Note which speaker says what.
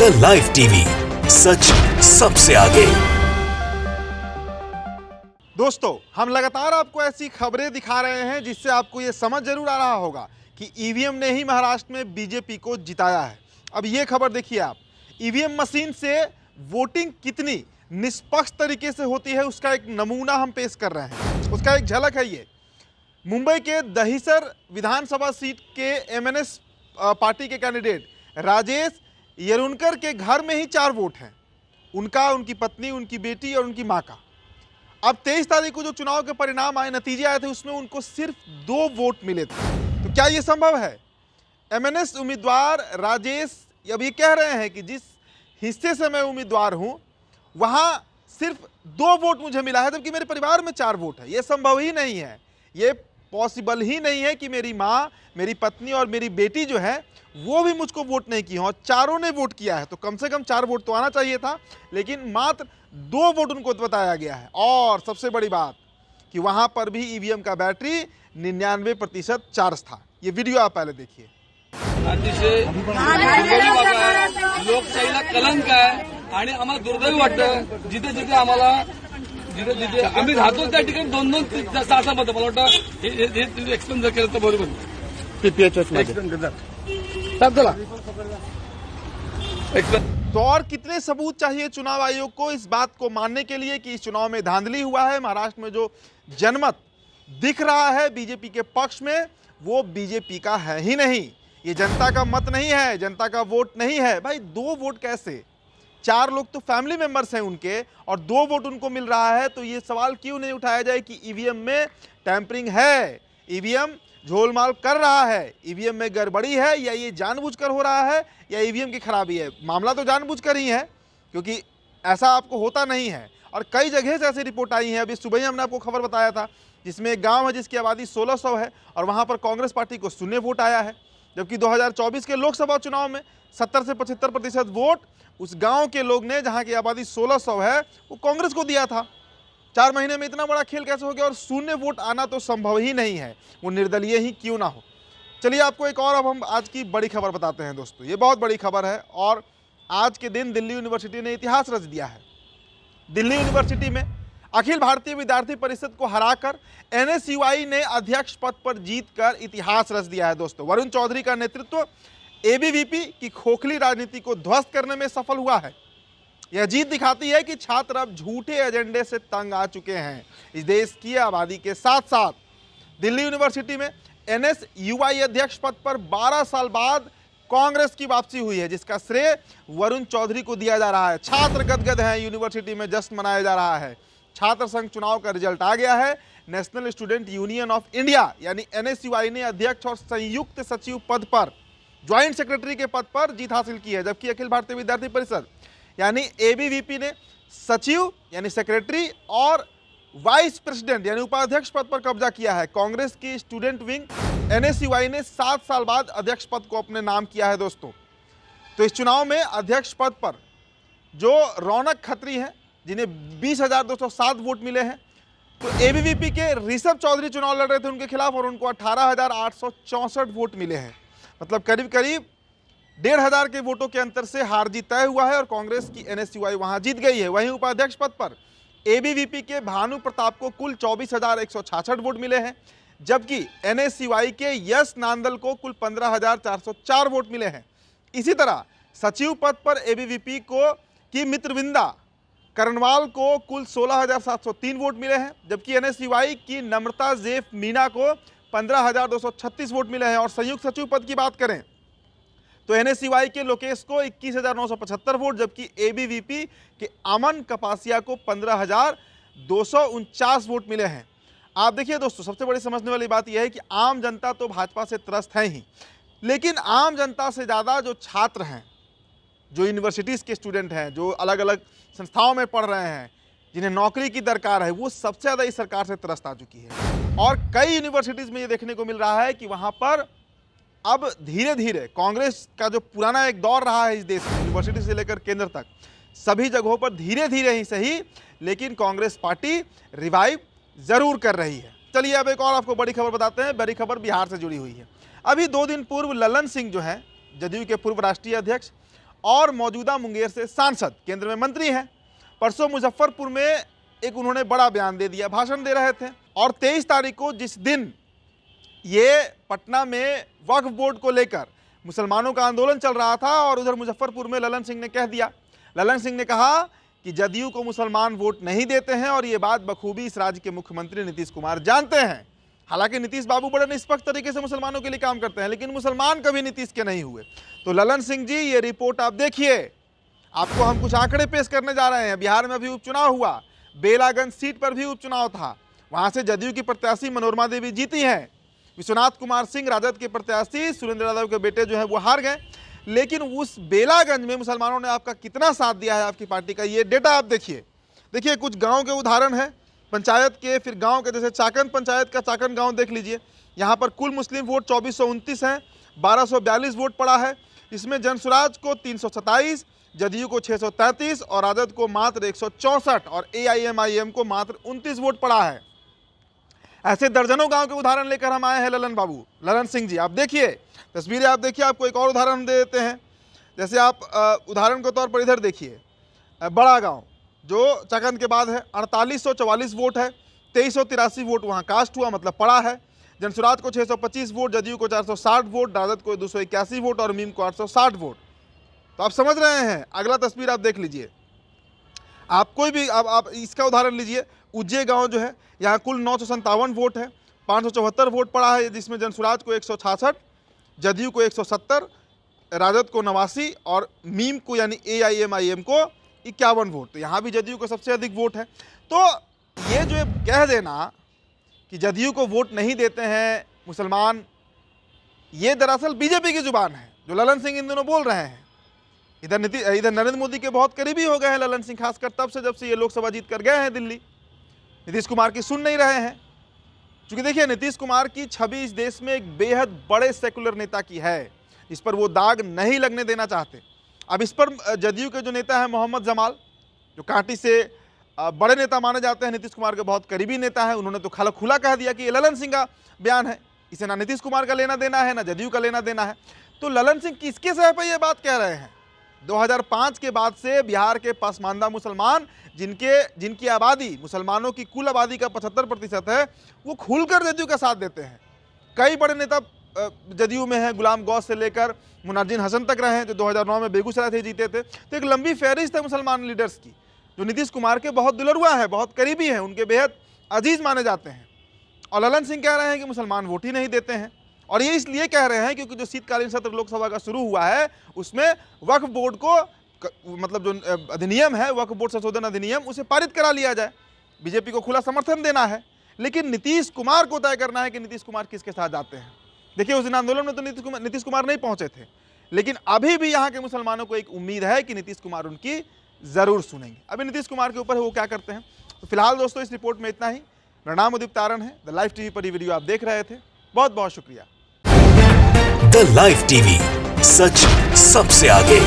Speaker 1: The live TV, सच सबसे आगे।
Speaker 2: दोस्तों, हम लगातार आपको ऐसी खबरें दिखा रहे हैं जिससे आपको ये समझ जरूर आ रहा होगा कि ईवीएम ने ही महाराष्ट्र में बीजेपी को जिताया है। अब ये खबर देखिए आप, ईवीएम मशीन से वोटिंग कितनी निष्पक्ष तरीके से होती है उसका एक नमूना हम पेश कर रहे हैं। उसका एक झलक है ये। मुंबई के दहिसर विधानसभा सीट के एमएनएस पार्टी के कैंडिडेट राजेश येरुनकर के घर में ही 4 वोट हैं, उनका, उनकी पत्नी, उनकी बेटी और उनकी माँ का। अब 23 तारीख को जो चुनाव के परिणाम आए, नतीजे आए थे, उसमें उनको सिर्फ 2 वोट मिले थे। तो क्या ये संभव है? एमएनएस उम्मीदवार राजेश अब ये कह रहे हैं कि जिस हिस्से से मैं उम्मीदवार हूं वहां सिर्फ 2 वोट मुझे मिला है, जबकि मेरे परिवार में 4 वोट है। ये संभव ही नहीं है, ये पॉसिबल ही नहीं है कि मेरी माँ, मेरी पत्नी और मेरी बेटी जो है वो भी मुझको वोट नहीं की हो, चारों ने वोट किया है। तो कम से कम 4 वोट तो आना चाहिए था, लेकिन मात्र 2 वोट उनको बताया गया है। और सबसे बड़ी बात कि वहां पर भी ईवीएम का बैटरी 99% चार्ज था। ये वीडियो आप पहले देखिए।
Speaker 3: अतिशय दुर्दैवी बाब आहे, लोकशाहीला कलंक आहे आणि आम्हाला दुर्दैवी वाटतं जिथे जिथे आम्हाला जिथे जिथे आम्ही राहतो त्या ठिकाणी 2-2 तास मध्ये मला वाटतं हे एक्सप्लेन जर केलं तर बरोबर
Speaker 2: तो और कितने सबूत चाहिए चुनाव आयोग को इस बात को मानने के लिए कि इस चुनाव में धांधली हुआ है? महाराष्ट्र में जो जनमत दिख रहा है बीजेपी के पक्ष में, वो बीजेपी का है ही नहीं। ये जनता का मत नहीं है, जनता का वोट नहीं है। भाई 2 वोट कैसे? 4 लोग तो फैमिली मेंबर्स हैं उनके और 2 वोट उनको मिल रहा है। तो ये सवाल क्यों नहीं उठाया जाए कि ईवीएम में टैंपरिंग है, ईवीएम झोलमाल कर रहा है, ईवीएम में गड़बड़ी है, या ये जानबूझकर हो रहा है, या ईवीएम की खराबी है? मामला तो जानबूझकर ही है, क्योंकि ऐसा आपको होता नहीं है। और कई जगह से ऐसी रिपोर्ट आई है। अभी सुबह ही हमने आपको खबर बताया था जिसमें एक गांव है जिसकी आबादी 1600 है और वहां पर कांग्रेस पार्टी को 0 वोट आया है, जबकि 2024 के लोकसभा चुनाव में 70 से 75% वोट उस गांव के लोग ने, जहां की आबादी 1600 है, वो कांग्रेस को दिया था। 4 महीने में इतना बड़ा खेल कैसे हो गया? और 0 वोट आना तो संभव ही नहीं है, वो निर्दलीय ही क्यों ना हो। चलिए आपको एक और अब हम आज की बड़ी खबर बताते हैं दोस्तों। ये बहुत बड़ी खबर है और आज के दिन दिल्ली यूनिवर्सिटी ने इतिहास रच दिया है। दिल्ली यूनिवर्सिटी में अखिल भारतीय विद्यार्थी परिषद को हराकर एनएसयूआई ने अध्यक्ष पद पर जीतकर इतिहास रच दिया है दोस्तों। वरुण चौधरी का नेतृत्व एबीवीपी की खोखली राजनीति को ध्वस्त करने में सफल हुआ है। यह जीत दिखाती है कि छात्र अब झूठे एजेंडे से तंग आ चुके हैं। इस देश की आबादी के साथ साथ दिल्ली यूनिवर्सिटी में एनएसयूआई अध्यक्ष पद पर 12 साल बाद कांग्रेस की वापसी हुई है, जिसका श्रेय वरुण चौधरी को दिया जा रहा है। छात्र गदगद हैं, यूनिवर्सिटी में जश्न मनाया जा रहा है। छात्र संघ चुनाव का रिजल्ट आ गया है। National student union of India यानी एनएसयूआई ने अध्यक्ष और संयुक्त सचिव पद पर, ज्वाइंट सेक्रेटरी के पद पर जीत हासिल की है, जबकि अखिल भारतीय विद्यार्थी परिषद यानी एबीवीपी ने सचिव यानी सेक्रेटरी और वाइस प्रेसिडेंट यानी उपाध्यक्ष पद पर कब्जा किया है। कांग्रेस की स्टूडेंट विंग एनएसयूआई ने 7 साल बाद अध्यक्ष पद को अपने नाम किया है दोस्तों। तो इस चुनाव में अध्यक्ष पद पर जो रौनक खत्री हैं, जिन्हें 20,207 वोट मिले हैं, तो एबीवीपी के ऋषभ चौधरी चुनाव लड़ रहे थे उनके खिलाफ और उनको 18,864 वोट मिले हैं। मतलब करीब करीब 1,500 के वोटों के अंतर से हार जीत तय हुआ है और कांग्रेस की एनएसयूआई वहां जीत गई है। वहीं उपाध्यक्ष पद पर एबीवीपी के भानु प्रताप को कुल 24,166 वोट मिले हैं, जबकि एनएसयूआई के यश नांदल को कुल 15,404 वोट मिले हैं। इसी तरह सचिव पद पर एबीवीपी को की मित्रविंदा करनवाल को कुल 16,703 वोट मिले हैं, जबकि एनएसयूआई की नम्रता जेफ मीना को 15,236 वोट मिले हैं। और संयुक्त सचिव पद की बात करें तो एनएसयूआई के लोकेश को 21,975 वोट, जबकि एबीवीपी के अमन कपासिया को 15,249 वोट मिले हैं। आप देखिए दोस्तों, सबसे बड़ी समझने वाली बात यह है कि आम जनता तो भाजपा से त्रस्त है ही, लेकिन आम जनता से ज़्यादा जो छात्र हैं, जो यूनिवर्सिटीज़ के स्टूडेंट हैं, जो अलग अलग संस्थाओं में पढ़ रहे हैं, जिन्हें नौकरी की दरकार है, वो सबसे ज़्यादा इस सरकार से त्रस्त आ चुकी है। और कई यूनिवर्सिटीज़ में ये देखने को मिल रहा है कि वहाँ पर अब धीरे धीरे कांग्रेस का जो पुराना एक दौर रहा है इस देश में, यूनिवर्सिटी से लेकर केंद्र तक, सभी जगहों पर धीरे धीरे ही सही, लेकिन कांग्रेस पार्टी रिवाइव जरूर कर रही है। चलिए अब एक और आपको बड़ी खबर बताते हैं। बड़ी खबर बिहार से जुड़ी हुई है। अभी 2 दिन पूर्व ललन सिंह जो हैं, जदयू के पूर्व राष्ट्रीय अध्यक्ष, और मौजूदा मुंगेर से सांसद, केंद्र में मंत्री हैं। परसों मुजफ्फरपुर में एक उन्होंने बड़ा बयान दे दिया, भाषण दे रहे थे। और 23 तारीख को जिस दिन ये पटना में वक्फ बोर्ड को लेकर मुसलमानों का आंदोलन चल रहा था और उधर मुजफ्फरपुर में ललन सिंह ने कह दिया, ललन सिंह ने कहा कि जदयू को मुसलमान वोट नहीं देते हैं और ये बात बखूबी इस राज्य के मुख्यमंत्री नीतीश कुमार जानते हैं। हालांकि नीतीश बाबू बड़े निष्पक्ष तरीके से मुसलमानों के लिए काम करते हैं, लेकिन मुसलमान कभी नीतीश के नहीं हुए। तो ललन सिंह जी, ये रिपोर्ट आप देखिए, आपको हम कुछ आंकड़े पेश करने जा रहे हैं। बिहार में अभी उपचुनाव हुआ, बेलागंज सीट पर भी उपचुनाव था, वहां से जदयू की प्रत्याशी मनोरमा देवी जीती हैं। विश्वनाथ कुमार सिंह राजद के प्रत्याशी सुरेंद्र यादव के बेटे जो है वो हार गए। लेकिन उस बेलागंज में मुसलमानों ने आपका कितना साथ दिया है आपकी पार्टी का, ये डेटा आप देखिए। देखिए कुछ गांव के उदाहरण है, पंचायत के, फिर गांव के, जैसे चाकन पंचायत का चाकन गांव देख लीजिए। यहाँ पर कुल मुस्लिम वोट 2429 हैं, 1242 वोट पड़ा है। इसमें जनसुराज को 327, जदयू को 633 और राजद को मात्र 164 और AIMIM को मात्र 29 वोट पड़ा है। ऐसे दर्जनों गांव के उदाहरण लेकर हम आए हैं ललन सिंह जी। आप देखिए तस्वीरें, आप देखिए। आपको एक और उदाहरण हम दे देते हैं। जैसे आप उदाहरण के तौर पर इधर देखिए, बड़ा गांव जो चाकन के बाद है, 4844 वोट है, 2383 वोट वहां कास्ट हुआ, मतलब पड़ा है। जनसुराज को 625 वोट, जदयू को 460 वोट, राजद को 281 वोट और मीम को 860 वोट। तो आप समझ रहे हैं। अगला तस्वीर आप देख लीजिए। आप कोई भी आप इसका उदाहरण लीजिए, उज्जे गांव जो है, यहाँ कुल 957 वोट है, 574 वोट पड़ा है, जिसमें जनसुराज को 166, जदयू को 170, राजद को 89 और मीम को यानी AIMIM को 51 वोट। तो यहाँ भी जदयू को सबसे अधिक वोट है। तो ये जो कह देना कि जदयू को वोट नहीं देते हैं मुसलमान, ये दरअसल बीजेपी की जुबान है जो ललन सिंह इन दिनों बोल रहे हैं। इधर नरेंद्र मोदी के बहुत करीबी हो गए हैं ललन सिंह, खासकर तब से जब से ये लोकसभा जीत कर गए हैं दिल्ली। नीतीश कुमार की सुन नहीं रहे हैं, क्योंकि देखिए नीतीश कुमार की छवि इस देश में एक बेहद बड़े सेकुलर नेता की है, इस पर वो दाग नहीं लगने देना चाहते। अब इस पर जदयू के जो नेता हैं मोहम्मद जमाल, जो कांटी से बड़े नेता माने जाते हैं, नीतीश कुमार के बहुत करीबी नेता है, उन्होंने तो खुला कह दिया कि ये ललन सिंह का बयान है, इसे ना नीतीश कुमार का लेना देना है ना जदयू का लेना देना है। तो ललन सिंह किसके सह पर ये बात कह रहे हैं? 2005 के बाद से बिहार के पसमानदा मुसलमान, जिनकी आबादी मुसलमानों की कुल आबादी का 75% है, वो खुलकर जदयू का साथ देते हैं। कई बड़े नेता जदयू में हैं, गुलाम गौस से लेकर मुनाजिन हसन तक रहे हैं, जो 2009 में बेगूसराय से जीते थे। तो एक लंबी फहरिस्त है मुसलमान लीडर्स की, जो नीतीश कुमार के बहुत दिलरुआ है, बहुत करीबी हैं, उनके बेहद अजीज माने जाते हैं। और ललन सिंह कह रहे हैं कि मुसलमान वोट ही नहीं देते हैं, और ये इसलिए कह रहे हैं क्योंकि जो शीतकालीन सत्र लोकसभा का शुरू हुआ है उसमें वक्फ बोर्ड को, मतलब जो अधिनियम है, वक्फ बोर्ड संशोधन अधिनियम, उसे पारित करा लिया जाए। बीजेपी को खुला समर्थन देना है, लेकिन नीतीश कुमार को तय करना है कि नीतीश कुमार किसके साथ जाते हैं। देखिए उस दिन आंदोलन में तो नीतीश कुमार नहीं पहुंचे थे, लेकिन अभी भी यहाँ के मुसलमानों को एक उम्मीद है कि नीतीश कुमार उनकी जरूर सुनेंगे। अभी नीतीश कुमार के ऊपर वो क्या करते हैं। तो फिलहाल दोस्तों इस रिपोर्ट में इतना ही। मेरा नाम उदित तारण है। द लाइव टीवी पर ये वीडियो आप देख रहे थे। बहुत बहुत शुक्रिया।
Speaker 1: द लाइव टीवी, सच सबसे आगे।